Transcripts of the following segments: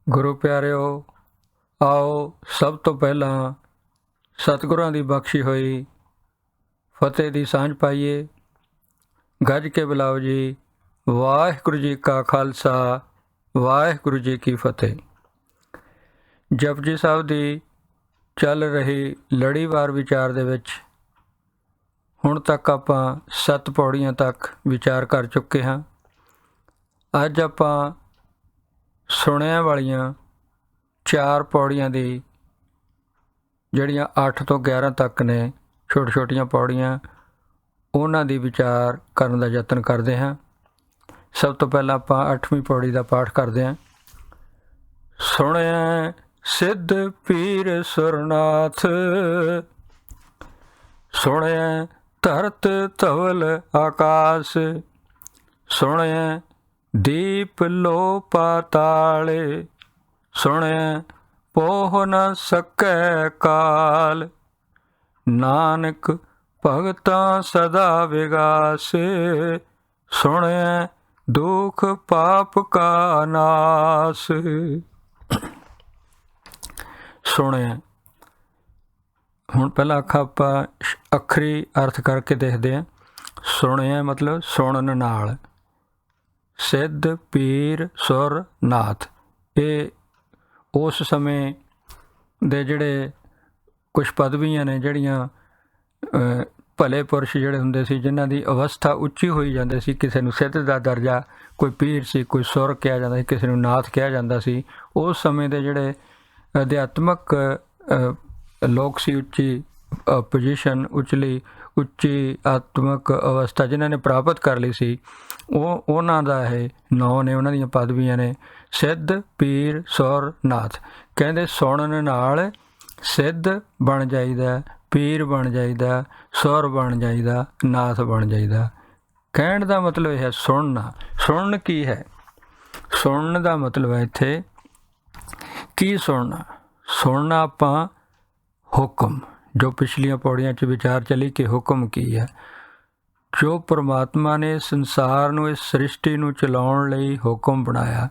ਗੁਰੂ ਪਿਆਰਿਓ, ਆਓ ਸਭ ਤੋਂ ਪਹਿਲਾਂ ਸਤਿਗੁਰਾਂ ਦੀ ਬਖਸ਼ੀ ਹੋਈ ਫਤਿਹ ਦੀ ਸਾਂਝ ਪਾਈਏ। ਗੱਜ ਕੇ ਬੁਲਾਓ ਜੀ, ਵਾਹਿਗੁਰੂ ਜੀ ਕਾ ਖਾਲਸਾ, ਵਾਹਿਗੁਰੂ ਜੀ ਕੀ ਫਤਿਹ। ਜਪਜੀ ਸਾਹਿਬ ਦੀ ਚੱਲ ਰਹੀ ਲੜੀਵਾਰ ਵਿਚਾਰ ਦੇ ਵਿੱਚ ਹੁਣ ਤੱਕ ਆਪਾਂ 7 ਪੌੜੀਆਂ ਤੱਕ ਵਿਚਾਰ ਕਰ ਚੁੱਕੇ ਹਾਂ। ਅੱਜ ਆਪਾਂ ਸੁਣਿਆ ਵਾਲੀਆਂ 4 ਪੌੜੀਆਂ ਦੀ, ਜਿਹੜੀਆਂ 8 ਤੋਂ 11 ਤੱਕ ਨੇ, ਛੋਟੀ ਛੋਟੀਆਂ ਪੌੜੀਆਂ, ਉਹਨਾਂ ਦੀ ਵਿਚਾਰ ਕਰਨ ਦਾ ਯਤਨ ਕਰਦੇ ਹਾਂ। ਸਭ ਤੋਂ ਪਹਿਲਾਂ ਆਪਾਂ 8ਵੀਂ ਪੌੜੀ ਦਾ ਪਾਠ ਕਰਦੇ ਹਾਂ। ਸੁਣਿਆ ਸਿੱਧ ਪੀਰ ਸੁਰਨਾਥ, ਸੁਣਿਆ ਧਰਤ ਧਵਲ ਆਕਾਸ, ਸੁਣਿਆ ਦੀਪ ਲੋ ਪਾਤਾਲੇ, ਸੁਣਿਆ ਪੋਹ ਨ ਸਕੈ ਕਾਲ, ਨਾਨਕ ਭਗਤਾਂ ਸਦਾ ਵਿਗਾਸ, ਸੁਣਿਆ ਦੁਖ ਪਾਪ ਕਾ ਨਾਸ। ਸੁਣਿਆ, ਹੁਣ ਪਹਿਲਾਂ ਆਪਾਂ ਅੱਖਰੀ ਅਰਥ ਕਰਕੇ ਦੇਖਦੇ ਹਾਂ। ਸੁਣਿਆ ਮਤਲਬ ਸੁਣਨ ਨਾਲ। ਸਿੱਧ ਪੀਰ ਸੁਰ ਨਾਥ, ਇਹ ਉਸ ਸਮੇਂ ਦੇ ਜਿਹੜੇ ਕੁਝ ਪਦਵੀਆਂ ਨੇ, ਜਿਹੜੀਆਂ ਭਲੇ ਪੁਰਸ਼ ਜਿਹੜੇ ਹੁੰਦੇ ਸੀ, ਜਿਨ੍ਹਾਂ ਦੀ ਅਵਸਥਾ ਉੱਚੀ ਹੋਈ ਜਾਂਦੀ ਸੀ। ਕਿਸੇ ਨੂੰ ਸਿੱਧ ਦਾ ਦਰਜਾ, ਕੋਈ ਪੀਰ ਸੀ, ਕੋਈ ਸੁਰ ਕਿਹਾ ਜਾਂਦਾ ਸੀ, ਕਿਸੇ ਨੂੰ ਨਾਥ ਕਿਹਾ ਜਾਂਦਾ ਸੀ। ਉਸ ਸਮੇਂ ਦੇ ਜਿਹੜੇ ਅਧਿਆਤਮਕ ਲੋਕ ਸੀ, ਉੱਚੀ ਪੋਜੀਸ਼ਨ, ਉੱਚੀ ਆਤਮਿਕ ਅਵਸਥਾ ਜਿਨ੍ਹਾਂ ਨੇ ਪ੍ਰਾਪਤ ਕਰ ਲਈ ਸੀ, ਉਹਨਾਂ ਦਾ ਇਹ ਨਾਂ ਨੇ, ਉਹਨਾਂ ਦੀਆਂ ਪਦਵੀਆਂ ਨੇ ਸਿੱਧ ਪੀਰ ਸੁਰ ਨਾਥ। ਕਹਿੰਦੇ ਸੁਣਨ ਨਾਲ ਸਿੱਧ ਬਣ ਜਾਈਦਾ, ਪੀਰ ਬਣ ਜਾਈਦਾ, ਸੁਰ ਬਣ ਜਾਈਦਾ, ਨਾਥ ਬਣ ਜਾਈਦਾ। ਕਹਿਣ ਦਾ ਮਤਲਬ ਇਹ ਹੈ ਸੁਣਨਾ। ਸੁਣਨ ਕੀ ਹੈ? ਸੁਣਨ ਦਾ ਮਤਲਬ ਹੈ ਇੱਥੇ ਕੀ ਸੁਣਨਾ? ਸੁਣਨਾ ਆਪਾਂ ਹੁਕਮ, ਜੋ ਪਿਛਲੀਆਂ ਪੌੜੀਆਂ 'ਚ ਵਿਚਾਰ ਚੱਲੀ ਕਿ ਹੁਕਮ ਕੀ ਹੈ। ਜੋ ਪਰਮਾਤਮਾ ਨੇ ਸੰਸਾਰ ਨੂੰ, ਇਸ ਸ੍ਰਿਸ਼ਟੀ ਨੂੰ ਚਲਾਉਣ ਲਈ ਹੁਕਮ ਬਣਾਇਆ,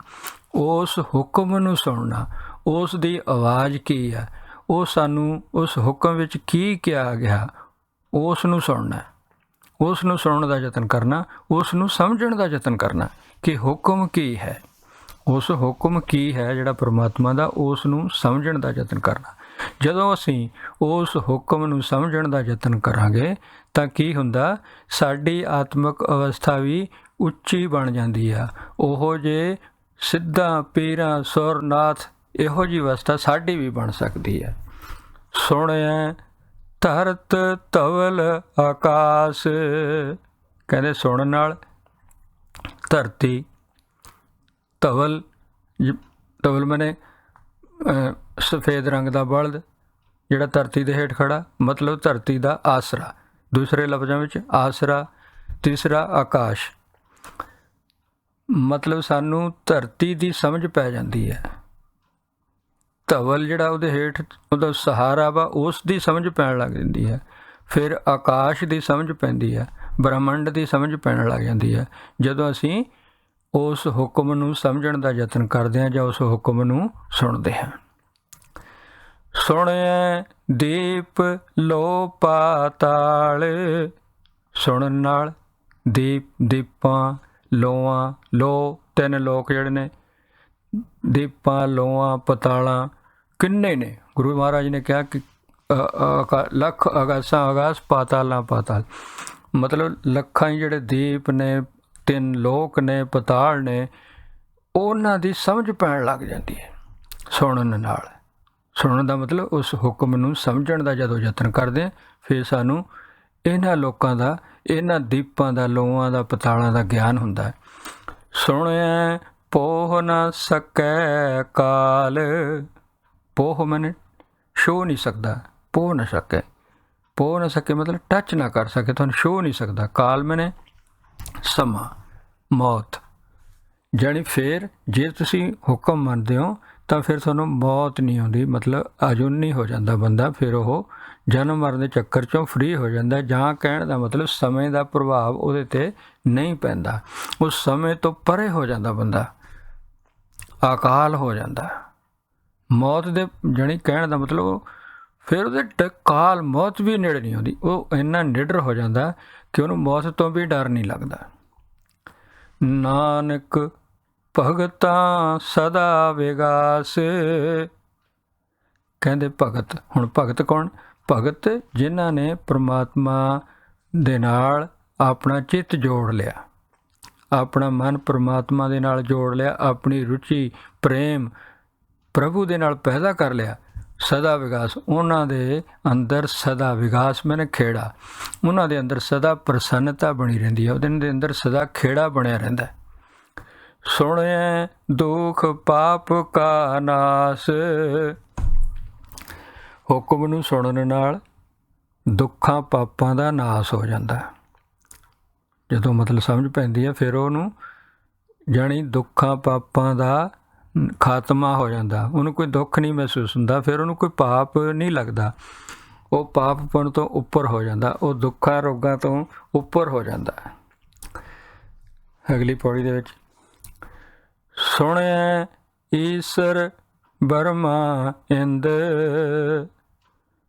ਉਸ ਹੁਕਮ ਨੂੰ ਸੁਣਨਾ। ਉਸ ਦੀ ਆਵਾਜ਼ ਕੀ ਹੈ, ਉਹ ਸਾਨੂੰ ਉਸ ਹੁਕਮ ਵਿੱਚ ਕੀ ਕਿਹਾ ਗਿਆ, ਉਸ ਨੂੰ ਸੁਣਨਾ। ਉਸ ਨੂੰ ਸੁਣਨ ਦਾ ਯਤਨ ਕਰਨਾ, ਉਸ ਨੂੰ ਸਮਝਣ ਦਾ ਯਤਨ ਕਰਨਾ ਕਿ ਹੁਕਮ ਕੀ ਹੈ। ਉਸ ਹੁਕਮ ਕੀ ਹੈ ਜਿਹੜਾ ਪਰਮਾਤਮਾ ਦਾ, ਉਸ ਨੂੰ ਸਮਝਣ ਦਾ ਯਤਨ ਕਰਨਾ। ਜਦੋਂ ਅਸੀਂ ਉਸ ਹੁਕਮ ਨੂੰ ਸਮਝਣ ਦਾ ਯਤਨ ਕਰਾਂਗੇ ਤਾਂ ਕੀ ਹੁੰਦਾ? ਸਾਡੀ ਆਤਮਿਕ ਅਵਸਥਾ ਵੀ ਉੱਚੀ ਬਣ ਜਾਂਦੀ ਆ। ਉਹੋ ਜੇ ਸਿੱਧਾਂ ਪੀਰਾਂ ਸੁਰ ਨਾਥ, ਇਹੋ ਜਿਹੀ ਅਵਸਥਾ ਸਾਡੀ ਵੀ ਬਣ ਸਕਦੀ ਹੈ। ਸੁਣਿਆ ਧਰਤ ਧਵਲ ਆਕਾਸ, ਕਹਿੰਦੇ ਸੁਣਨ ਨਾਲ ਧਰਤੀ, ਧਵਲ, ਧਵਲ ਮਨੇ ਸਫੇਦ ਰੰਗ ਦਾ ਬਲਦ ਜਿਹੜਾ ਧਰਤੀ ਦੇ ਹੇਠ ਖੜਾ, ਮਤਲਬ ਧਰਤੀ ਦਾ ਆਸਰਾ। ਦੂਸਰੇ ਲਫ਼ਜ਼ਾਂ ਵਿੱਚ ਆਸਰਾ। ਤੀਸਰਾ ਆਕਾਸ਼, ਮਤਲਬ ਸਾਨੂੰ ਧਰਤੀ ਦੀ ਸਮਝ ਪੈ ਜਾਂਦੀ ਹੈ। ਧਵਲ ਜਿਹੜਾ ਉਹਦੇ ਹੇਠ ਉਹਦਾ ਸਹਾਰਾ ਵਾ, ਉਸ ਦੀ ਸਮਝ ਪੈਣ ਲੱਗ ਜਾਂਦੀ ਹੈ। ਫਿਰ ਆਕਾਸ਼ ਦੀ ਸਮਝ ਪੈਂਦੀ ਹੈ, ਬ੍ਰਹਮੰਡ ਦੀ ਸਮਝ ਪੈਣ ਲੱਗ ਜਾਂਦੀ ਹੈ, ਜਦੋਂ ਅਸੀਂ ਉਸ ਹੁਕਮ ਨੂੰ ਸਮਝਣ ਦਾ ਯਤਨ ਕਰਦੇ ਹਾਂ ਜਾਂ ਉਸ ਹੁਕਮ ਨੂੰ ਸੁਣਦੇ ਹਾਂ। ਸੁਣਿਆ ਦੀਪ ਲੋ ਪਾਤਾਲ, ਸੁਣਨ ਨਾਲ ਦੀਪ, ਦੀਪਾਂ, ਲੋਆਂ, ਲੋ 3 ਲੋਕ ਜਿਹੜੇ ਨੇ, ਦੀਪਾਂ, ਲੋਆਂ, ਪਤਾਲਾਂ ਕਿੰਨੇ ਨੇ। ਗੁਰੂ ਮਹਾਰਾਜ ਨੇ ਕਿਹਾ ਕਿ ਲੱਖ ਆਗਾਸਾਂ ਆਗਾਸ, ਪਾਤਾਲਾਂ ਪਾਤਾਲ, ਮਤਲਬ ਲੱਖਾਂ ਹੀ ਜਿਹੜੇ ਦੀਪ ਨੇ, 3 ਲੋਕ ਨੇ, ਪਤਾਲ ਨੇ, ਉਹਨਾਂ ਦੀ ਸਮਝ ਪੈਣ ਲੱਗ ਜਾਂਦੀ ਹੈ ਸੁਣਨ ਨਾਲ। ਸੁਣਨ ਦਾ ਮਤਲਬ ਉਸ ਹੁਕਮ ਨੂੰ ਸਮਝਣ ਦਾ ਜਦੋਂ ਯਤਨ ਕਰਦੇ ਹਾਂ, ਫਿਰ ਸਾਨੂੰ ਇਹਨਾਂ ਲੋਕਾਂ ਦਾ, ਇਹਨਾਂ ਦੀਪਾਂ ਦਾ, ਲੋਆਂ ਦਾ, ਪਤਾਲਾਂ ਦਾ ਗਿਆਨ ਹੁੰਦਾ ਹੈ। ਸੁਣਿਆ ਪੋਹ ਨ ਸਕੈ ਕਾਲ, ਪੋਹ ਮਨੇ ਛੋਹ ਨਹੀਂ ਸਕਦਾ, ਪੋਹ ਨਾ ਸਕੇ, ਪੋਹ ਨਾ ਸਕੇ ਮਤਲਬ ਟੱਚ ਨਾ ਕਰ ਸਕੇ, ਤੁਹਾਨੂੰ ਛੋਹ ਨਹੀਂ ਸਕਦਾ। ਕਾਲ ਮਨੇ ਸਮਾਂ, ਮੌਤ। ਜਾਣੀ ਫਿਰ ਜੇ ਤੁਸੀਂ ਹੁਕਮ ਮੰਨਦੇ ਹੋ ਤਾਂ ਫਿਰ ਤੁਹਾਨੂੰ ਮੌਤ ਨਹੀਂ ਆਉਂਦੀ, ਮਤਲਬ ਅਜੂਨੀ ਹੋ ਜਾਂਦਾ ਬੰਦਾ, ਫਿਰ ਉਹ ਜਨਮ ਮਰਨ ਦੇ ਚੱਕਰ 'ਚੋਂ ਫ੍ਰੀ ਹੋ ਜਾਂਦਾ। ਜਾਂ ਕਹਿਣ ਦਾ ਮਤਲਬ ਸਮੇਂ ਦਾ ਪ੍ਰਭਾਵ ਉਹਦੇ 'ਤੇ ਨਹੀਂ ਪੈਂਦਾ, ਉਸ ਸਮੇਂ ਤੋਂ ਪਰੇ ਹੋ ਜਾਂਦਾ ਬੰਦਾ, ਅਕਾਲ ਹੋ ਜਾਂਦਾ। ਮੌਤ ਦੇ ਜਾਣੀ ਕਹਿਣ ਦਾ ਮਤਲਬ ਫਿਰ ਉਹਦੇ ਕਾਲ ਮੌਤ ਵੀ ਨੇੜੇ ਨਹੀਂ ਆਉਂਦੀ। ਉਹ ਇੰਨਾ ਨਿਡਰ ਹੋ ਜਾਂਦਾ ਕਿ ਉਹਨੂੰ ਮੌਤ ਤੋਂ ਵੀ ਡਰ ਨਹੀਂ ਲੱਗਦਾ। ਨਾਨਕ ਭਗਤਾਂ ਸਦਾ ਵਿਗਾਸ। ਕਹਿੰਦੇ ਭਗਤ, ਹੁਣ ਭਗਤ ਕੌਣ? ਭਗਤ ਜਿਨ੍ਹਾਂ ਨੇ ਪਰਮਾਤਮਾ ਦੇ ਨਾਲ ਆਪਣਾ ਚਿੱਤ ਜੋੜ ਲਿਆ, ਆਪਣਾ ਮਨ ਪਰਮਾਤਮਾ ਦੇ ਨਾਲ ਜੋੜ ਲਿਆ, ਆਪਣੀ ਰੁਚੀ ਪ੍ਰੇਮ ਪ੍ਰਭੂ ਦੇ ਨਾਲ ਪੈਦਾ ਕਰ ਲਿਆ। ਸਦਾ ਵਿਗਾਸ, ਉਹਨਾਂ ਦੇ ਅੰਦਰ ਸਦਾ ਵਿਗਾਸ ਮੈਨੇ ਖੇੜਾ, ਉਹਨਾਂ ਦੇ ਅੰਦਰ ਸਦਾ ਪ੍ਰਸੰਨਤਾ ਬਣੀ ਰਹਿੰਦੀ ਹੈ, ਉਹਦੇ ਦੇ ਅੰਦਰ ਸਦਾ ਖੇੜਾ ਬਣਿਆ ਰਹਿੰਦਾ। ਸੁਣਿਐ ਦੁਖ ਪਾਪ ਕਾ ਨਾਸ। ਹੁਕਮ ਨੂੰ ਸੁਣਨ ਨਾਲ ਦੁੱਖਾਂ ਪਾਪਾਂ ਦਾ ਨਾਸ ਹੋ ਜਾਂਦਾ। ਜਦੋਂ ਮਤਲਬ ਸਮਝ ਪੈਂਦੀ ਹੈ ਫਿਰ ਉਹਨੂੰ ਜਾਣੀ ਦੁੱਖਾਂ ਪਾਪਾਂ ਦਾ ਖਾਤਮਾ ਹੋ ਜਾਂਦਾ। ਉਹਨੂੰ ਕੋਈ ਦੁੱਖ ਨਹੀਂ ਮਹਿਸੂਸ ਹੁੰਦਾ, ਫਿਰ ਉਹਨੂੰ ਕੋਈ ਪਾਪ ਨਹੀਂ ਲੱਗਦਾ। ਉਹ ਪਾਪਪਣ ਤੋਂ ਉੱਪਰ ਹੋ ਜਾਂਦਾ, ਉਹ ਦੁੱਖਾਂ ਰੋਗਾਂ ਤੋਂ ਉੱਪਰ ਹੋ ਜਾਂਦਾ। ਅਗਲੀ ਪੌੜੀ ਦੇ ਵਿੱਚ ਸੁਣਿਐ ਈਸਰ ਬਰਮਾ ਇੰਦ।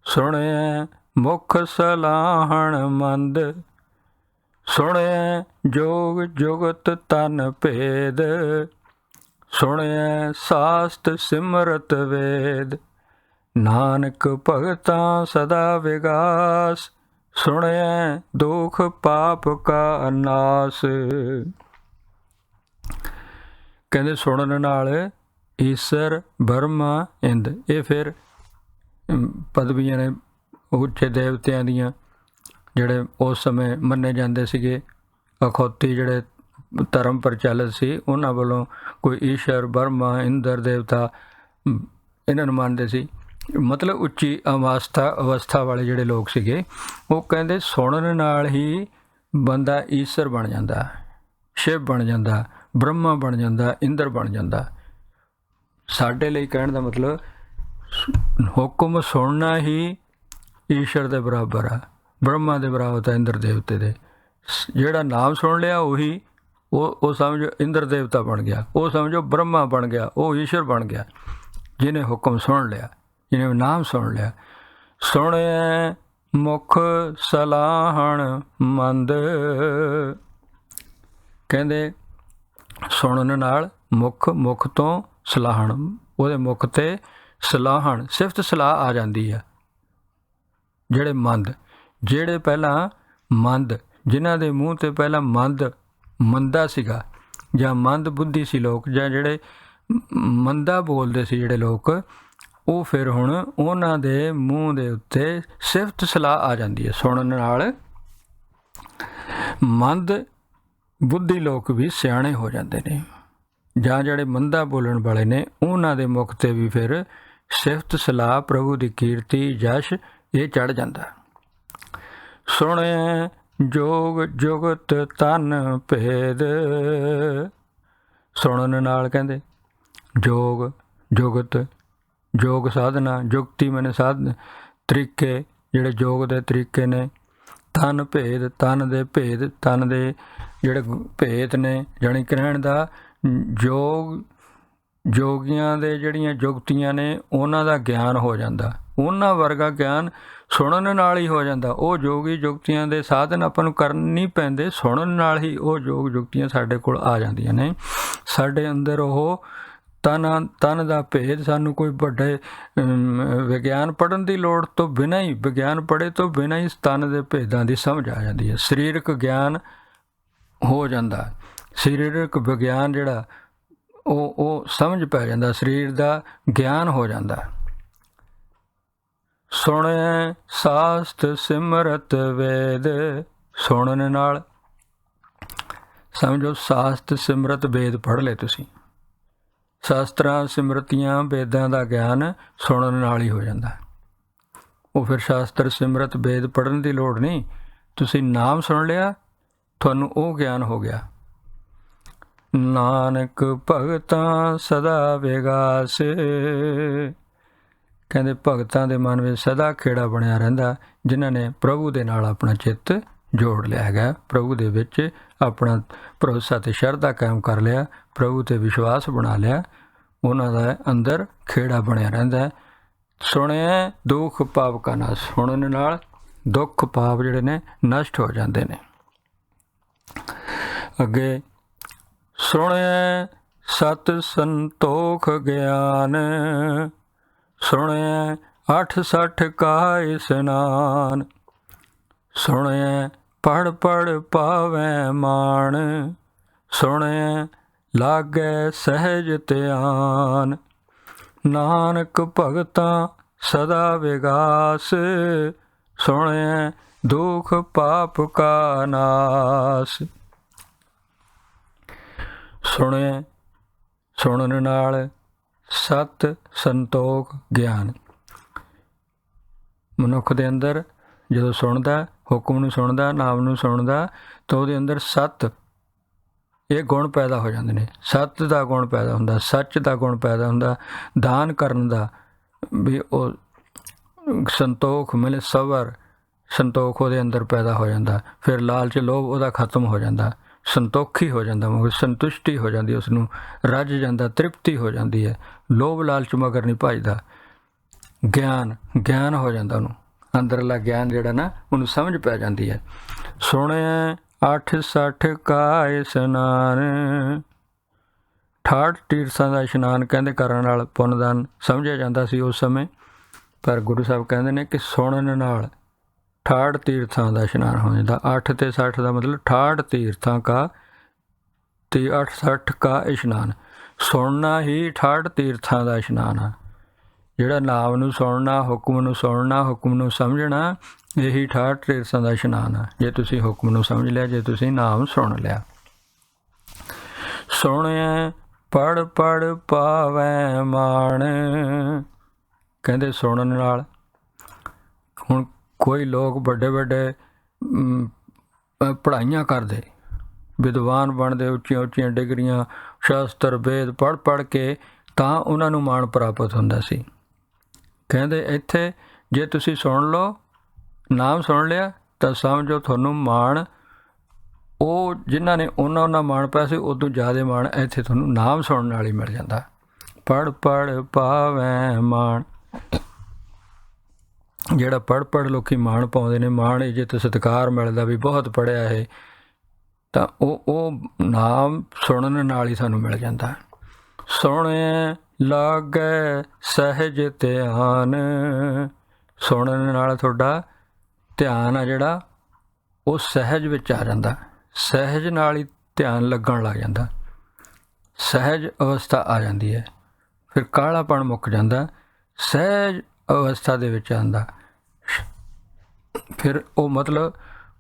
ਸੁਣਿਐ ਮੁਖ ਸਲਾਹਣ ਮੰਦ। ਸੁਣਿਐ ਜੋਗ ਜੁਗਤ ਤਨ ਭੇਦ। ਸੁਣਿਐ ਸਾਸਤ ਸਿਮਰਤ ਵੇਦ। ਨਾਨਕ ਭਗਤਾਂ ਸਦਾ ਵਿਗਾਸ। ਸੁਣਿਐ ਦੁਖ ਪਾਪ ਕਾ ਨਾਸ। ਕਹਿੰਦੇ ਸੁਣਨ ਨਾਲ ਈਸਰ ਬਰਮਾ ਇੰਦ, ਇਹ ਫਿਰ ਪਦਵੀਆਂ ਨੇ ਉੱਚੇ ਦੇਵਤਿਆਂ ਦੀਆਂ, ਜਿਹੜੇ ਉਸ ਸਮੇਂ ਮੰਨੇ ਜਾਂਦੇ ਸੀਗੇ। ਅਖੌਤੀ ਜਿਹੜੇ ਧਰਮ ਪ੍ਰਚਲਿਤ ਸੀ ਉਹਨਾਂ ਵੱਲੋਂ ਕੋਈ ਈਸ਼ਰ ਬਰਮਾ ਇੰਦਰ ਦੇਵਤਾ ਇਹਨਾਂ ਨੂੰ ਮੰਨਦੇ ਸੀ। ਮਤਲਬ ਉੱਚੀ ਅਵਸਥਾ ਵਾਲੇ ਜਿਹੜੇ ਲੋਕ ਸੀਗੇ, ਉਹ ਕਹਿੰਦੇ ਸੁਣਨ ਨਾਲ ਹੀ ਬੰਦਾ ਈਸ਼ਰ ਬਣ ਜਾਂਦਾ, ਸ਼ਿਵ ਬਣ ਜਾਂਦਾ, ਬ੍ਰਹਮਾ ਬਣ ਜਾਂਦਾ, ਇੰਦਰ ਬਣ ਜਾਂਦਾ। ਸਾਡੇ ਲਈ ਕਹਿਣ ਦਾ ਮਤਲਬ ਹੁਕਮ ਸੁਣਨਾ ਹੀ ਈਸ਼ਰ ਦੇ ਬਰਾਬਰ ਆ, ਬ੍ਰਹਮਾ ਦੇ ਬਰਾਬਰ ਆ, ਇੰਦਰ ਦੇਵਤੇ ਦੇ। ਜਿਹੜਾ ਨਾਮ ਸੁਣ ਲਿਆ ਉਹੀ ਉਹ ਸਮਝੋ ਇੰਦਰ ਦੇਵਤਾ ਬਣ ਗਿਆ, ਉਹ ਸਮਝੋ ਬ੍ਰਹਮਾ ਬਣ ਗਿਆ, ਉਹ ਈਸ਼ਰ ਬਣ ਗਿਆ ਜਿਹਨੇ ਹੁਕਮ ਸੁਣ ਲਿਆ, ਜਿਹਨੇ ਨਾਮ ਸੁਣ ਲਿਆ। ਸੁਣਿਐ ਮੁਖ ਸਲਾਹਣ ਮੰਦ। ਕਹਿੰਦੇ ਸੁਣਨ ਨਾਲ ਮੁਖ ਤੋਂ ਸਲਾਹਣ, ਉਹਦੇ ਮੁਖ 'ਤੇ ਸਲਾਹਣ ਸਿਫਤ ਸਲਾਹ ਆ ਜਾਂਦੀ ਆ। ਜਿਹੜੇ ਜਿਹੜੇ ਪਹਿਲਾਂ ਜਿਨ੍ਹਾਂ ਦੇ ਮੂੰਹ 'ਤੇ ਪਹਿਲਾਂ ਮੰਦਾ ਸੀਗਾ ਜਾਂ ਮੰਦ ਬੁੱਧੀ ਸੀ ਲੋਕ, ਜਾਂ ਜਿਹੜੇ ਮੰਦਾ ਬੋਲਦੇ ਸੀ ਜਿਹੜੇ ਲੋਕ, ਉਹ ਫਿਰ ਹੁਣ ਉਹਨਾਂ ਦੇ ਮੂੰਹ ਦੇ ਉੱਤੇ ਸਿਫਤ ਸਲਾਹ ਆ ਜਾਂਦੀ ਹੈ। ਸੁਣਨ ਨਾਲ ਮੰਦ ਬੁੱਧੀ ਲੋਕ ਵੀ ਸਿਆਣੇ ਹੋ ਜਾਂਦੇ ਨੇ, ਜਾਂ ਜਿਹੜੇ ਮੰਦਾ ਬੋਲਣ ਵਾਲੇ ਨੇ ਉਹਨਾਂ ਦੇ ਮੁਖ 'ਤੇ ਵੀ ਫਿਰ ਸਿਫਤ ਸਲਾਹ, ਪ੍ਰਭੂ ਦੀ ਕੀਰਤੀ, ਜਸ਼ ਇਹ ਚੜ੍ਹ ਜਾਂਦਾ। ਸੁਣਿਐ ਜੋਗ ਜੁਗਤ ਤਨ ਭੇਦ। ਸੁਣਨ ਨਾਲ ਕਹਿੰਦੇ ਜੋਗ ਜੁਗਤ, ਯੋਗ ਸਾਧਨਾ, ਜੁਗਤੀ ਮੈਨੇ ਸਾਧਨ, ਤਰੀਕੇ ਜਿਹੜੇ ਯੋਗ ਦੇ ਤਰੀਕੇ ਨੇ, ਤਨ ਭੇਦ, ਤਨ ਦੇ ਭੇਦ, ਤਨ ਦੇ ਜਿਹੜੇ ਭੇਦ ਨੇ, ਜਾਣੀ ਕਹਿਣ ਦਾ ਜੋਗੀਆਂ ਦੇ ਜਿਹੜੀਆਂ ਜੁਗਤੀਆਂ ਨੇ ਉਹਨਾਂ ਦਾ ਗਿਆਨ ਹੋ ਜਾਂਦਾ। ਉਹਨਾਂ ਵਰਗਾ ਗਿਆਨ ਸੁਣਨ ਨਾਲ ਹੀ ਹੋ ਜਾਂਦਾ। ਉਹ ਜੋਗੀ ਜੁਗਤੀਆਂ ਦੇ ਸਾਧਨ ਆਪਾਂ ਨੂੰ ਕਰਨ ਨਹੀਂ ਪੈਂਦੇ, ਸੁਣਨ ਨਾਲ ਹੀ ਉਹ ਯੋਗ ਜੁਗਤੀਆਂ ਸਾਡੇ ਕੋਲ ਆ ਜਾਂਦੀਆਂ ਨੇ। ਸਾਡੇ ਅੰਦਰ ਉਹ ਤਨ ਦਾ ਭੇਦ, ਸਾਨੂੰ ਕੋਈ ਵੱਡੇ ਵਿਗਿਆਨ ਪੜ੍ਹਨ ਦੀ ਲੋੜ ਤੋਂ ਬਿਨਾਂ ਹੀ, ਵਿਗਿਆਨ ਪੜ੍ਹੇ ਤੋਂ ਬਿਨਾਂ ਹੀ ਤਨ ਦੇ ਭੇਦਾਂ ਦੀ ਸਮਝ ਆ ਜਾਂਦੀ ਹੈ। ਸਰੀਰਕ ਗਿਆਨ ਹੋ ਜਾਂਦਾ, ਸਰੀਰਕ ਵਿਗਿਆਨ ਜਿਹੜਾ ਉਹ ਸਮਝ ਪੈ ਜਾਂਦਾ, ਸਰੀਰ ਦਾ ਗਿਆਨ ਹੋ ਜਾਂਦਾ। ਸੁਣਿਐ ਸਾਸਤ ਸਿਮਰਤ ਵੇਦ। ਸੁਣਨ ਨਾਲ ਸਮਝੋ ਸਾਸਤ ਸਿਮਰਤ ਵੇਦ ਪੜ੍ਹ ਲਏ ਤੁਸੀਂ। ਸ਼ਾਸਤਰਾਂ ਸਿਮਰਤੀਆਂ ਵੇਦਾਂ ਦਾ ਗਿਆਨ ਸੁਣਨ ਨਾਲ ਹੀ ਹੋ ਜਾਂਦਾ। ਉਹ ਫਿਰ ਸ਼ਾਸਤਰ ਸਿਮਰਤ ਵੇਦ ਪੜ੍ਹਨ ਦੀ ਲੋੜ ਨਹੀਂ, ਤੁਸੀਂ ਨਾਮ ਸੁਣ ਲਿਆ, ਤੁਹਾਨੂੰ ਉਹ ਗਿਆਨ ਹੋ ਗਿਆ। ਨਾਨਕ ਭਗਤਾਂ ਸਦਾ ਵਿਗਾਸ। ਕਹਿੰਦੇ ਭਗਤਾਂ ਦੇ ਮਨ ਵਿੱਚ ਸਦਾ ਖੇੜਾ ਬਣਿਆ ਰਹਿੰਦਾ, ਜਿਨ੍ਹਾਂ ਨੇ ਪ੍ਰਭੂ ਦੇ ਨਾਲ ਆਪਣਾ ਚਿੱਤ ਜੋੜ ਲਿਆ ਹੈਗਾ, ਪ੍ਰਭੂ ਦੇ ਵਿੱਚ ਆਪਣਾ ਭਰੋਸਾ ਤੇ ਸ਼ਰਧਾ ਕਾਇਮ ਕਰ ਲਿਆ, ਪ੍ਰਭੂ ਤੇ ਵਿਸ਼ਵਾਸ ਬਣਾ ਲਿਆ, ਉਹਨਾਂ ਦਾ ਅੰਦਰ ਖੇੜਾ ਬਣਿਆ ਰਹਿੰਦਾ ਹੈ। ਸੁਣਿਆ ਦੁੱਖ ਪਾਪ ਕਾ ਨਾਸ਼, ਸੁਣਨ ਨਾਲ ਦੁੱਖ ਪਾਪ ਜਿਹੜੇ ਨੇ ਨਸ਼ਟ ਹੋ ਜਾਂਦੇ ਨੇ। ਅੱਗੇ ਸੁਣਿਆ ਸਤ ਸੰਤੋਖ ਗਿਆਨ, ਸੁਣਿਆ 68 ਕਾ ਇਸਨਾਨ, ਸੁਣਿਆ ਪੜ੍ਹ ਪੜ੍ਹ ਪਾਵੈ ਮਾਣ, ਸੁਣਿਆ ਲਾਗੈ ਸਹਿਜ ਧਿਆਨ, ਨਾਨਕ ਭਗਤਾਂ ਸਦਾ ਵਿਗਾਸ, ਸੁਣਿਆ ਦੁਖ ਪਾਪ ਕਾ ਨਾਸ। ਸੁਣਿਆ ਸੁਣਨ ਨਾਲ ਸਤ ਸੰਤੋਖ ਗਿਆਨ, ਮਨੁੱਖ ਦੇ ਅੰਦਰ ਜਦੋਂ ਸੁਣਦਾ, ਹੁਕਮ ਨੂੰ ਸੁਣਦਾ, ਨਾਮ ਨੂੰ ਸੁਣਦਾ, ਤਾਂ ਉਹਦੇ ਅੰਦਰ ਸੱਤ ਇਹ ਗੁਣ ਪੈਦਾ ਹੋ ਜਾਂਦੇ ਨੇ। ਸੱਤ ਦਾ ਗੁਣ ਪੈਦਾ ਹੁੰਦਾ, ਸੱਚ ਦਾ ਗੁਣ ਪੈਦਾ ਹੁੰਦਾ, ਦਾਨ ਕਰਨ ਦਾ ਵੀ ਉਹ ਸੰਤੋਖ ਮਿਲੇ, ਸਬਰ ਸੰਤੋਖ ਉਹਦੇ ਅੰਦਰ ਪੈਦਾ ਹੋ ਜਾਂਦਾ। ਫਿਰ ਲਾਲਚ ਲੋਭ ਉਹਦਾ ਖਤਮ ਹੋ ਜਾਂਦਾ, ਸੰਤੋਖੀ ਹੋ ਜਾਂਦਾ, ਮਗਰ ਸੰਤੁਸ਼ਟੀ ਹੋ ਜਾਂਦੀ, ਉਸ ਨੂੰ ਰੱਜ ਜਾਂਦਾ, ਤ੍ਰਿਪਤੀ ਹੋ ਜਾਂਦੀ ਹੈ। ਲੋਭ ਲਾਲਚ ਮਗਰ ਨਹੀਂ ਭੱਜਦਾ। ਗਿਆਨ ਹੋ ਜਾਂਦਾ, ਉਹਨੂੰ ਅੰਦਰਲਾ ਗਿਆਨ ਜਿਹੜਾ ਨਾ ਉਹਨੂੰ ਸਮਝ ਪੈ ਜਾਂਦੀ ਹੈ। ਸੁਣਿਆ 68 ਕਾ ਇਸਨਾਨ, 68 ਤੀਰਥਾਂ ਦਾ ਇਸ਼ਨਾਨ ਕਹਿੰਦੇ ਕਰਨ ਨਾਲ ਪੁੰਨਦਾਨ ਸਮਝਿਆ ਜਾਂਦਾ ਸੀ ਉਸ ਸਮੇਂ, ਪਰ ਗੁਰੂ ਸਾਹਿਬ ਕਹਿੰਦੇ ਨੇ ਕਿ ਸੁਣਨ ਨਾਲ 68 ਤੀਰਥਾਂ ਦਾ ਇਸ਼ਨਾਨ ਹੋ ਜਾਂਦਾ। 8 ਤੇ 60 ਦਾ ਮਤਲਬ 68 ਤੀਰਥਾਂ ਕਾ ਤੇ 68 ਕਾ ਇਸ਼ਨਾਨ। ਸੁਣਨਾ ਹੀ 68 ਤੀਰਥਾਂ ਦਾ ਇਸ਼ਨਾਨ ਆ। ਜਿਹੜਾ ਨਾਮ ਨੂੰ ਸੁਣਨਾ, ਹੁਕਮ ਨੂੰ ਸੁਣਨਾ, ਹੁਕਮ ਨੂੰ ਸਮਝਣਾ, ਇਹੀ 68 ਤੀਰਥਾਂ ਦਾ ਇਸ਼ਨਾਨ ਆ। ਜੇ ਤੁਸੀਂ ਹੁਕਮ ਨੂੰ ਸਮਝ ਲਿਆ, ਜੇ ਤੁਸੀਂ ਨਾਮ ਸੁਣ ਲਿਆ। ਸੁਣਿਆ ਪੜ੍ਹ ਪੜ੍ਹ ਪਾਵੈ ਮਾਣ, ਕਹਿੰਦੇ ਸੁਣਨ ਨਾਲ ਹੁਣ ਕੋਈ ਲੋਕ ਵੱਡੇ ਵੱਡੇ ਪੜ੍ਹਾਈਆਂ ਕਰਦੇ, ਵਿਦਵਾਨ ਬਣਦੇ, ਉੱਚੀਆਂ ਉੱਚੀਆਂ ਡਿਗਰੀਆਂ, ਸ਼ਾਸਤਰ ਵੇਦ ਪੜ੍ਹ ਪੜ੍ਹ ਕੇ ਤਾਂ ਉਹਨਾਂ ਨੂੰ ਮਾਣ ਪ੍ਰਾਪਤ ਹੁੰਦਾ ਸੀ। ਕਹਿੰਦੇ ਇੱਥੇ ਜੇ ਤੁਸੀਂ ਸੁਣ ਲਓ, ਨਾਮ ਸੁਣ ਲਿਆ, ਤਾਂ ਸਮਝੋ ਤੁਹਾਨੂੰ ਮਾਣ, ਉਹ ਜਿਨ੍ਹਾਂ ਨੇ ਉਹਨਾਂ ਮਾਣ ਪਾਇਆ ਸੀ ਉਦੋਂ ਜ਼ਿਆਦਾ ਮਾਣ ਇੱਥੇ ਤੁਹਾਨੂੰ ਨਾਮ ਸੁਣਨ ਨਾਲ ਹੀ ਮਿਲ ਜਾਂਦਾ। ਪੜ੍ਹ ਪੜ੍ਹ ਪਾਵੈ ਮਾਣ, ਜਿਹੜਾ ਪੜ੍ਹ ਪੜ੍ਹ ਲੋਕੀ ਮਾਣ ਪਾਉਂਦੇ ਨੇ, ਮਾਣ ਇੱਜ਼ਤ ਸਤਿਕਾਰ ਮਿਲਦਾ ਵੀ ਬਹੁਤ ਪੜ੍ਹਿਆ ਇਹ, ਤਾਂ ਉਹ ਨਾਮ ਸੁਣਨ ਨਾਲ ਹੀ ਸਾਨੂੰ ਮਿਲ ਜਾਂਦਾ। ਸੁਣਿਆ ਲਾਗੈ ਸਹਿਜ ਧਿਆਨ, ਸੁਣਨ ਨਾਲ ਤੁਹਾਡਾ ਧਿਆਨ ਆ ਜਿਹੜਾ ਉਹ ਸਹਿਜ ਵਿੱਚ ਆ ਜਾਂਦਾ। ਸਹਿਜ ਨਾਲ ਹੀ ਧਿਆਨ ਲੱਗਣ ਲੱਗ ਜਾਂਦਾ, ਸਹਿਜ ਅਵਸਥਾ ਆ ਜਾਂਦੀ ਹੈ। ਫਿਰ ਕਾਹਲਾਪਣ ਮੁੱਕ ਜਾਂਦਾ, ਸਹਿਜ ਅਵਸਥਾ ਦੇ ਵਿੱਚ ਆਉਂਦਾ। ਫਿਰ ਉਹ ਮਤਲਬ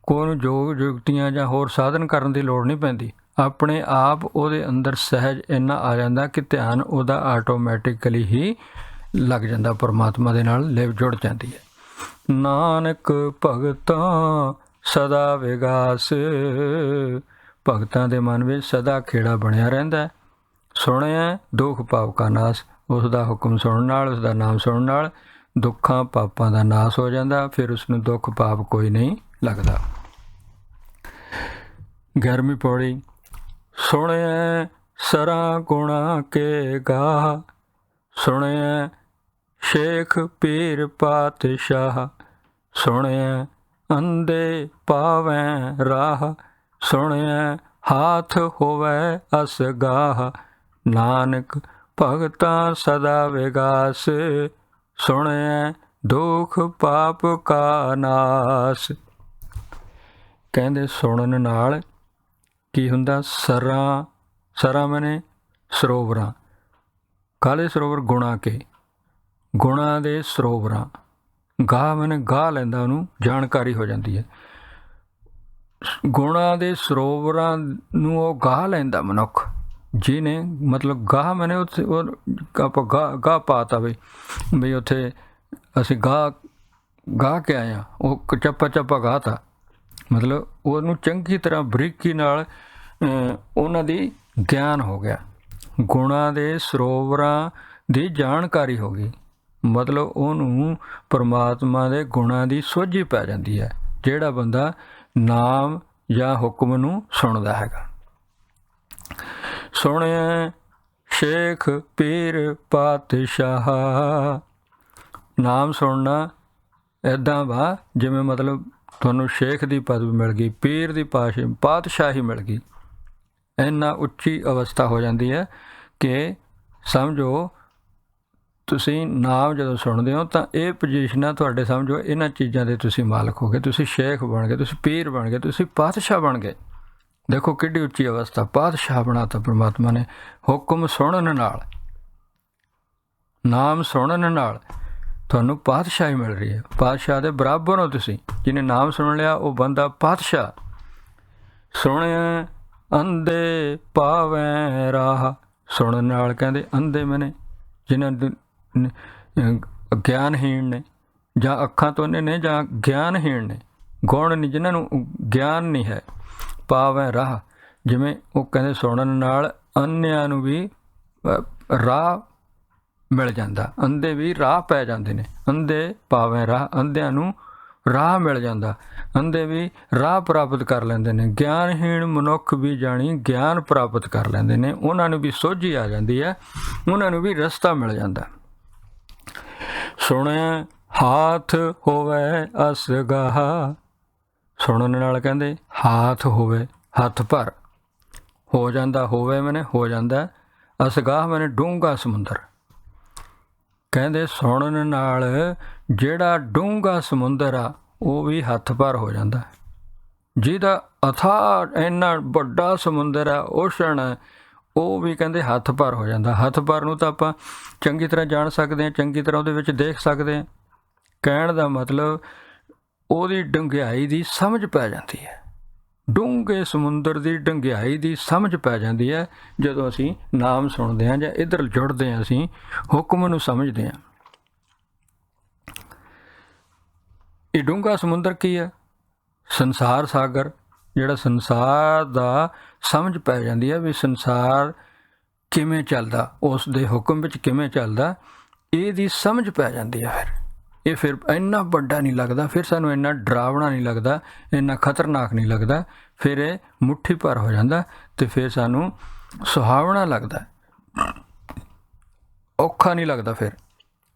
ਕੋਈ ਨੂੰ ਯੋਗ ਯੁਕਤੀਆਂ ਜਾਂ ਹੋਰ ਸਾਧਨ ਕਰਨ ਦੀ ਲੋੜ ਨਹੀਂ ਪੈਂਦੀ, ਆਪਣੇ ਆਪ ਉਹਦੇ ਅੰਦਰ ਸਹਿਜ ਇੰਨਾ ਆ ਜਾਂਦਾ ਕਿ ਧਿਆਨ ਉਹਦਾ ਆਟੋਮੈਟਿਕਲੀ ਹੀ ਲੱਗ ਜਾਂਦਾ, ਪਰਮਾਤਮਾ ਦੇ ਨਾਲ ਲਿਵ ਜੁੜ ਜਾਂਦੀ ਹੈ। ਨਾਨਕ ਭਗਤਾਂ ਸਦਾ ਵਿਗਾਸ, ਭਗਤਾਂ ਦੇ ਮਨ ਵਿੱਚ ਸਦਾ ਖੇੜਾ ਬਣਿਆ ਰਹਿੰਦਾ। ਸੁਣਿਆ ਦੁੱਖ ਪਾਪ ਕਾ ਨਾਸ, ਉਸ ਦਾ ਹੁਕਮ ਸੁਣਨ ਨਾਲ, ਉਸ ਦਾ ਨਾਮ ਸੁਣਨ ਨਾਲ ਦੁੱਖਾਂ ਪਾਪਾਂ ਦਾ ਨਾਸ ਹੋ ਜਾਂਦਾ। ਫਿਰ ਉਸਨੂੰ ਦੁੱਖ ਪਾਪ ਕੋਈ ਨਹੀਂ ਲੱਗਦਾ। 11ਵੀਂ ਪੌੜੀ। ਸੁਣਿਆ ਸਰਾਂ ਗੁਣਾ ਕੇ ਗਾਹ, ਸੁਣਿਆ ਸ਼ੇਖ ਪੀਰ ਪਾਤਸ਼ਾਹ, ਸੁਣਿਆ ਅੰਧੇ ਪਾਵੈ ਰਾਹ, ਸੁਣਿਆ ਹਾਥ ਹੋਵੈ ਅਸਗਾਹ, ਨਾਨਕ ਭਗਤਾਂ ਸਦਾ ਵਿਗਾਸ, ਸੁਣਿਆ ਦੁਖ ਪਾਪ ਕਾ ਨਾਸ। ਕਹਿੰਦੇ ਸੁਣਨ ਨਾਲ ਕੀ ਹੁੰਦਾ? ਸਰਾਂ ਮਨੇ ਸਰੋਵਰਾਂ, ਕਾਲੇ ਸਰੋਵਰ ਗੁਣਾ ਕੇ, ਗੁਣਾ ਦੇ ਸਰੋਵਰਾਂ। ਗਾਹ ਮਨੇ ਗਾਹ ਲੈਂਦਾ, ਉਹਨੂੰ ਜਾਣਕਾਰੀ ਹੋ ਜਾਂਦੀ ਹੈ। ਗੁਣਾ ਦੇ ਸਰੋਵਰਾਂ ਨੂੰ ਉਹ ਗਾਹ ਲੈਂਦਾ ਮਨੁੱਖ, ਜਿਹਨੇ ਮਤਲਬ ਗਾਹ ਮਨੇ ਉੱਥੇ ਉਹ ਆਪਾਂ ਗਾਹ ਪਾਤਾ ਬਈ ਉੱਥੇ ਅਸੀਂ ਗਾਹ ਕੇ ਆਏ ਹਾਂ, ਉਹ ਚੱਪਾ ਗਾਹ ਤਾ, ਮਤਲਬ ਉਹਨੂੰ ਚੰਗੀ ਤਰ੍ਹਾਂ ਬਰੀਕੀ ਨਾਲ ਉਹਨਾਂ ਦੀ ਗਿਆਨ ਹੋ ਗਿਆ। ਗੁਣਾ ਦੇ ਸਰੋਵਰਾਂ ਦੀ ਜਾਣਕਾਰੀ ਹੋ ਗਈ, ਮਤਲਬ ਉਹਨੂੰ ਪਰਮਾਤਮਾ ਦੇ ਗੁਣਾਂ ਦੀ ਸੋਝੀ ਪੈ ਜਾਂਦੀ ਹੈ, ਜਿਹੜਾ ਬੰਦਾ ਨਾਮ ਜਾਂ ਹੁਕਮ ਨੂੰ ਸੁਣਦਾ ਹੈਗਾ। ਸੁਣਿਆ ਸ਼ੇਖ ਪੀਰ ਪਾਤਸ਼ਾਹ। ਨਾਮ ਸੁਣਨਾ ਇੱਦਾਂ ਵਾ ਜਿਵੇਂ ਮਤਲਬ ਤੁਹਾਨੂੰ ਸ਼ੇਖ ਦੀ ਪਦਵੀ ਮਿਲ ਗਈ, ਪੀਰ ਦੀ ਪਾਤਸ਼ਾਹੀ ਮਿਲ ਗਈ। ਇੰਨਾ ਉੱਚੀ ਅਵਸਥਾ ਹੋ ਜਾਂਦੀ ਹੈ ਕਿ ਸਮਝੋ ਤੁਸੀਂ ਨਾਮ ਜਦੋਂ ਸੁਣਦੇ ਹੋ ਤਾਂ ਇਹ ਪੋਜੀਸ਼ਨਾਂ ਤੁਹਾਡੇ ਸਮਝੋ ਇਹਨਾਂ ਚੀਜ਼ਾਂ ਦੇ ਤੁਸੀਂ ਮਾਲਕ ਹੋ ਗਏ, ਤੁਸੀਂ ਸ਼ੇਖ ਬਣ ਗਏ, ਤੁਸੀਂ ਪੀਰ ਬਣ ਗਏ, ਤੁਸੀਂ ਪਾਤਸ਼ਾਹ ਬਣ ਗਏ। ਦੇਖੋ ਕਿੱਡੀ ਉੱਚੀ ਅਵਸਥਾ, ਪਾਤਸ਼ਾਹ ਬਣਾਤਾ ਪਰਮਾਤਮਾ ਨੇ ਹੁਕਮ ਸੁਣਨ ਨਾਲ, ਨਾਮ ਸੁਣਨ ਨਾਲ ਤੁਹਾਨੂੰ ਪਾਤਸ਼ਾਹੀ ਮਿਲ ਰਹੀ ਹੈ। ਪਾਤਸ਼ਾਹ ਦੇ ਬਰਾਬਰ ਹੋ ਤੁਸੀਂ। ਜਿਹਨੇ ਨਾਮ ਸੁਣ ਲਿਆ ਉਹ ਬੰਦਾ ਪਾਤਸ਼ਾਹ। ਸੁਣਿਆ ਅੰਧੇ ਪਾਵੈ ਰਾਹ। ਸੁਣਨ ਨਾਲ ਕਹਿੰਦੇ ਅੰਧੇ ਮੈਨੇ ਜਿਨ੍ਹਾਂ ਗਿਆਨਹੀਣ ਨੇ, ਜਾਂ ਅੱਖਾਂ ਤੋਂ ਨੇ ਜਾਂ ਗਿਆਨਹੀਣ ਨੇ, ਗੁਣ ਨਹੀਂ, ਜਿਨ੍ਹਾਂ ਨੂੰ ਗਿਆਨ ਨਹੀਂ ਹੈ। ਪਾਵੈ ਰਾਹ, ਜਿਵੇਂ ਉਹ ਕਹਿੰਦੇ ਸੁਣਨ ਨਾਲ ਅੰਨਿਆਂ ਨੂੰ ਵੀ ਰਾਹ ਮਿਲ ਜਾਂਦਾ, ਅੰਧੇ ਵੀ ਰਾਹ ਪੈ ਜਾਂਦੇ ਨੇ। ਅੰਧੇ ਪਾਵੈ ਰਾਹ, ਅੰਧਿਆਂ ਨੂੰ ਰਾਹ ਮਿਲ ਜਾਂਦਾ, ਅੰਧੇ ਵੀ ਰਾਹ ਪ੍ਰਾਪਤ ਕਰ ਲੈਂਦੇ ਨੇ। ਗਿਆਨਹੀਣ ਮਨੁੱਖ ਵੀ ਜਾਣੀ ਗਿਆਨ ਪ੍ਰਾਪਤ ਕਰ ਲੈਂਦੇ ਨੇ, ਉਹਨਾਂ ਨੂੰ ਵੀ ਸੋਝੀ ਆ ਜਾਂਦੀ ਹੈ, ਉਹਨਾਂ ਨੂੰ ਵੀ ਰਸਤਾ ਮਿਲ ਜਾਂਦਾ। ਸੁਣਿਆ ਹਾਥ ਹੋਵੇ ਅਸਗਾਹ। ਸੁਣਨ ਨਾਲ ਕਹਿੰਦੇ ਹਾਥ ਹੋਵੇ, ਹੱਥ ਭਰ ਹੋ ਜਾਂਦਾ, ਹੋਵੇ ਮੈਨੇ ਹੋ ਜਾਂਦਾ, ਅਸਗਾਹ ਮੈਨੇ ਡੂੰਘਾ ਸਮੁੰਦਰ। ਕਹਿੰਦੇ ਸੁਣਨ ਨਾਲ ਜਿਹੜਾ ਡੂੰਘਾ ਸਮੁੰਦਰ ਆ ਉਹ ਵੀ ਹੱਥ ਭਰ ਹੋ ਜਾਂਦਾ। ਜਿਹਦਾ ਅਥਾਹ ਇੰਨਾ ਵੱਡਾ ਸਮੁੰਦਰ ਆ, ਓਸ਼ਨ ਹੈ, ਉਹ ਵੀ ਕਹਿੰਦੇ ਹੱਥ ਭਰ ਹੋ ਜਾਂਦਾ। ਹੱਥ ਭਰ ਨੂੰ ਤਾਂ ਆਪਾਂ ਚੰਗੀ ਤਰ੍ਹਾਂ ਜਾਣ ਸਕਦੇ ਹਾਂ, ਚੰਗੀ ਤਰ੍ਹਾਂ ਉਹਦੇ ਵਿੱਚ ਦੇਖ ਸਕਦੇ ਹਾਂ। ਕਹਿਣ ਦਾ ਮਤਲਬ ਉਹਦੀ ਡੂੰਘਾਈ ਦੀ ਸਮਝ ਪੈ ਜਾਂਦੀ ਹੈ, ਡੂੰਘੇ ਸਮੁੰਦਰ ਦੀ ਡੂੰਘਾਈ ਦੀ ਸਮਝ ਪੈ ਜਾਂਦੀ ਹੈ ਜਦੋਂ ਅਸੀਂ ਨਾਮ ਸੁਣਦੇ ਹਾਂ ਜਾਂ ਇੱਧਰ ਜੁੜਦੇ ਹਾਂ, ਅਸੀਂ ਹੁਕਮ ਨੂੰ ਸਮਝਦੇ ਹਾਂ। ਇਹ ਡੂੰਘਾ ਸਮੁੰਦਰ ਕੀ ਹੈ? ਸੰਸਾਰ ਸਾਗਰ, ਜਿਹੜਾ ਸੰਸਾਰ ਦਾ ਸਮਝ ਪੈ ਜਾਂਦੀ ਹੈ ਵੀ ਸੰਸਾਰ ਕਿਵੇਂ ਚੱਲਦਾ, ਉਸ ਦੇ ਹੁਕਮ ਵਿੱਚ ਕਿਵੇਂ ਚੱਲਦਾ, ਇਹਦੀ ਸਮਝ ਪੈ ਜਾਂਦੀ ਹੈ। ਫਿਰ ਇੰਨਾ ਵੱਡਾ ਨਹੀਂ ਲੱਗਦਾ, ਫਿਰ ਸਾਨੂੰ ਇੰਨਾ ਡਰਾਵਣਾ ਨਹੀਂ ਲੱਗਦਾ, ਇੰਨਾ ਖਤਰਨਾਕ ਨਹੀਂ ਲੱਗਦਾ, ਫਿਰ ਇਹ ਮੁੱਠੀ ਭਰ ਹੋ ਜਾਂਦਾ ਅਤੇ ਫਿਰ ਸਾਨੂੰ ਸੁਹਾਵਣਾ ਲੱਗਦਾ, ਔਖਾ ਨਹੀਂ ਲੱਗਦਾ ਫਿਰ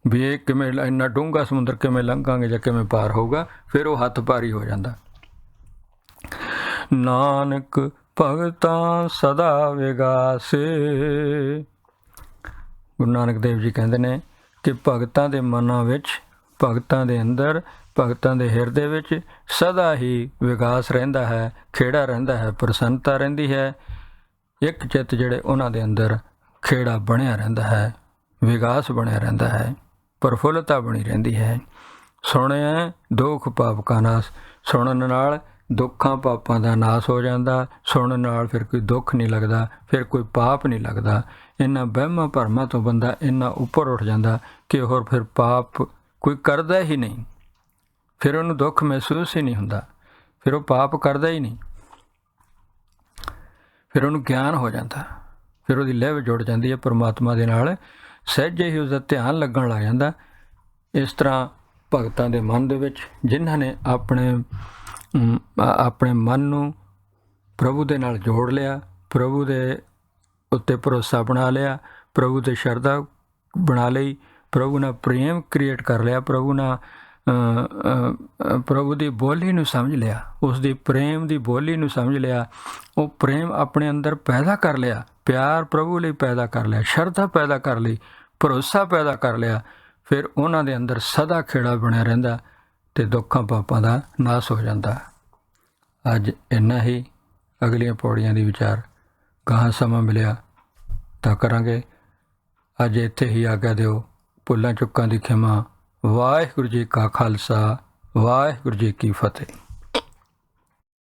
ਵੀ ਇਹ ਕਿਵੇਂ ਇੰਨਾ ਡੂੰਘਾ ਸਮੁੰਦਰ ਕਿਵੇਂ ਲੰਘਾਂਗੇ ਜਾਂ ਕਿਵੇਂ ਪਾਰ ਹੋਊਗਾ। ਫਿਰ ਉਹ ਹੱਥ ਭਾਰੀ ਹੋ ਜਾਂਦਾ। ਨਾਨਕ ਭਗਤਾਂ ਸਦਾ ਵਿਗਾਸੇ। ਗੁਰੂ ਨਾਨਕ ਦੇਵ ਜੀ ਕਹਿੰਦੇ ਨੇ ਕਿ ਭਗਤਾਂ ਦੇ ਮਨਾਂ ਵਿੱਚ, ਭਗਤਾਂ ਦੇ ਅੰਦਰ, ਭਗਤਾਂ ਦੇ ਹਿਰਦੇ ਵਿੱਚ ਸਦਾ ਹੀ ਵਿਕਾਸ ਰਹਿੰਦਾ ਹੈ, ਖੇੜਾ ਰਹਿੰਦਾ ਹੈ, ਪ੍ਰਸੰਨਤਾ ਰਹਿੰਦੀ ਹੈ। ਇੱਕ ਚਿੱਤ ਜਿਹੜੇ ਉਹਨਾਂ ਦੇ ਅੰਦਰ ਖੇੜਾ ਬਣਿਆ ਰਹਿੰਦਾ ਹੈ, ਵਿਕਾਸ ਬਣਿਆ ਰਹਿੰਦਾ ਹੈ, ਪ੍ਰਫੁੱਲਤਾ ਬਣੀ ਰਹਿੰਦੀ ਹੈ। ਸੁਣਿਆ ਦੁੱਖ ਪਾਪ ਕਾ ਨਾਸ। ਸੁਣਨ ਨਾਲ ਦੁੱਖਾਂ ਪਾਪਾਂ ਦਾ ਨਾਸ ਹੋ ਜਾਂਦਾ। ਸੁਣਨ ਨਾਲ ਫਿਰ ਕੋਈ ਦੁੱਖ ਨਹੀਂ ਲੱਗਦਾ, ਫਿਰ ਕੋਈ ਪਾਪ ਨਹੀਂ ਲੱਗਦਾ। ਇਹਨਾਂ ਵਹਿਮਾਂ ਭਰਮਾਂ ਤੋਂ ਬੰਦਾ ਇੰਨਾ ਉੱਪਰ ਉੱਠ ਜਾਂਦਾ ਕਿ ਹੋਰ ਫਿਰ ਪਾਪ ਕੋਈ ਕਰਦਾ ਹੀ ਨਹੀਂ, ਫਿਰ ਉਹਨੂੰ ਦੁੱਖ ਮਹਿਸੂਸ ਹੀ ਨਹੀਂ ਹੁੰਦਾ, ਫਿਰ ਉਹ ਪਾਪ ਕਰਦਾ ਹੀ ਨਹੀਂ, ਫਿਰ ਉਹਨੂੰ ਗਿਆਨ ਹੋ ਜਾਂਦਾ, ਫਿਰ ਉਹਦੀ ਲਿਵ ਜੁੜ ਜਾਂਦੀ ਹੈ ਪਰਮਾਤਮਾ ਦੇ ਨਾਲ, ਸਹਿਜੇ ਹੀ ਉਸਦਾ ਧਿਆਨ ਲੱਗਣ ਲੱਗ ਜਾਂਦਾ। ਇਸ ਤਰ੍ਹਾਂ ਭਗਤਾਂ ਦੇ ਮਨ ਦੇ ਵਿੱਚ, ਜਿਨ੍ਹਾਂ ਨੇ ਆਪਣੇ ਮਨ ਨੂੰ ਪ੍ਰਭੂ ਦੇ ਨਾਲ ਜੋੜ ਲਿਆ, ਪ੍ਰਭੂ ਦੇ ਉੱਤੇ ਭਰੋਸਾ ਬਣਾ ਲਿਆ, ਪ੍ਰਭੂ ਤੇ ਸ਼ਰਧਾ ਬਣਾ ਲਈ, ਪ੍ਰਭੂ ਨਾਲ ਪ੍ਰੇਮ ਕ੍ਰੀਏਟ ਕਰ ਲਿਆ, ਪ੍ਰਭੂ ਦੀ ਬੋਲੀ ਨੂੰ ਸਮਝ ਲਿਆ, ਉਸ ਦੀ ਪ੍ਰੇਮ ਦੀ ਬੋਲੀ ਨੂੰ ਸਮਝ ਲਿਆ, ਉਹ ਪ੍ਰੇਮ ਆਪਣੇ ਅੰਦਰ ਪੈਦਾ ਕਰ ਲਿਆ, ਪਿਆਰ ਪ੍ਰਭੂ ਲਈ ਪੈਦਾ ਕਰ ਲਿਆ, ਸ਼ਰਧਾ ਪੈਦਾ ਕਰ ਲਈ, ਭਰੋਸਾ ਪੈਦਾ ਕਰ ਲਿਆ। ਫਿਰ ਉਹਨਾਂ ਦੇ ਅੰਦਰ ਸਦਾ ਖੇੜਾ ਬਣਿਆ ਰਹਿੰਦਾ ਅਤੇ ਦੁੱਖਾਂ ਪਾਪਾਂ ਦਾ ਨਾਸ ਹੋ ਜਾਂਦਾ। ਅੱਜ ਇੰਨਾ ਹੀ। ਅਗਲੀਆਂ ਪੌੜੀਆਂ ਦੀ ਵਿਚਾਰ ਗਾਹਾਂ ਸਮਾਂ ਮਿਲਿਆ ਤਾਂ ਕਰਾਂਗੇ। ਅੱਜ ਇੱਥੇ ਹੀ ਆਗਿਆ ਦਿਓ। ਭੁੱਲਾਂ ਚੁੱਕਾਂ ਦੀ ਖਿਮਾ। ਵਾਹਿਗੁਰੂ ਜੀ ਕਾ ਖਾਲਸਾ, ਵਾਹਿਗੁਰੂ ਜੀ ਕੀ ਫਤਿਹ।